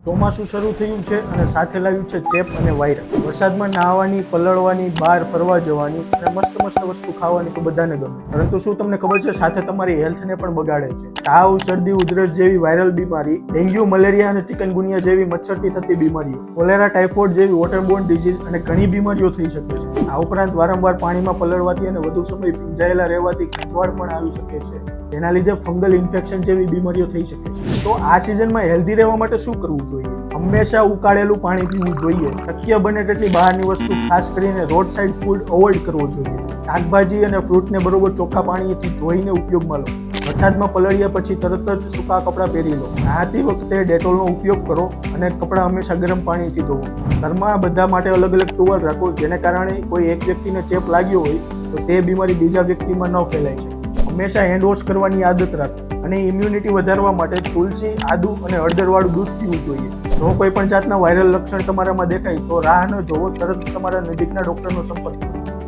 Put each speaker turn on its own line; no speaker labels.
ચોમાસું શરૂ થયું છે અને સાથે લાવ્યું છે ચેપ અને વાયરસ. વરસાદમાં નાહવાની, પલળવાની, બહાર ફરવા જવાની અને મસ્ત વસ્તુ ખાવાની તો બધાને ગમે, પરંતુ શું તમને ખબર છે સાથે તમારી હેલ્થને પણ બગાડે છે? તાવ, શરદી, ઉધરસ જેવી વાયરલ બીમારી, ડેન્ગ્યુ, મલેરિયા અને ચિકનગુનિયા જેવી મચ્છરથી થતી બીમારીઓ, કોલેરા, ટાઇફોઇડ જેવી વોટરબોર્ન ડિઝીઝ અને ઘણી બીમારીઓ થઈ શકે છે. આ ઉપરાંત વારંવાર પાણીમાં પલળવાથી અને વધુ સમય ભીંજાયેલા રહેવાથી ખંજવાળ પણ આવી શકે છે. તેના લીધે ફંગલ ઇન્ફેક્શન જેવી બીમારીઓ થઈ શકે છે. તો આ સિઝનમાં હેલ્ધી રહેવા માટે શું કરવું જોઈએ? હંમેશા ઉકાળેલું પાણી પીવું જોઈએ. શક્ય બને તેટલી બહારની વસ્તુ, ખાસ કરીને રોડ સાઇડ ફૂડ અવોઇડ કરવો જોઈએ. શાકભાજી અને ફ્રૂટને બરોબર ચોખ્ખા પાણીથી ધોઈને ઉપયોગમાં લો. વરસાદમાં પલળ્યા પછી તરત જ સૂકા કપડાં પહેરી લો. નહાતી વખતે ડેટોલનો ઉપયોગ કરો અને કપડાં હંમેશા ગરમ પાણીથી ધોવો. ઘરમાં બધા માટે અલગ અલગ ટુવાલ રાખો, જેને કારણે કોઈ એક વ્યક્તિને ચેપ લાગ્યો હોય તો તે બીમારી બીજા વ્યક્તિમાં ન ફેલાય છે. હંમેશા હેન્ડ વોશ કરવાની આદત રાખો અને ઇમ્યુનિટી વધારવા માટે તુલસી, આદુ અને હળદરવાળું દૂધ પીવું જોઈએ. જો કોઈ પણ જાતના વાયરલ લક્ષણ તમારામાં દેખાય તો રાહ ન જોવો, તરત તમારા નજીકના ડોક્ટરનો સંપર્ક કરો.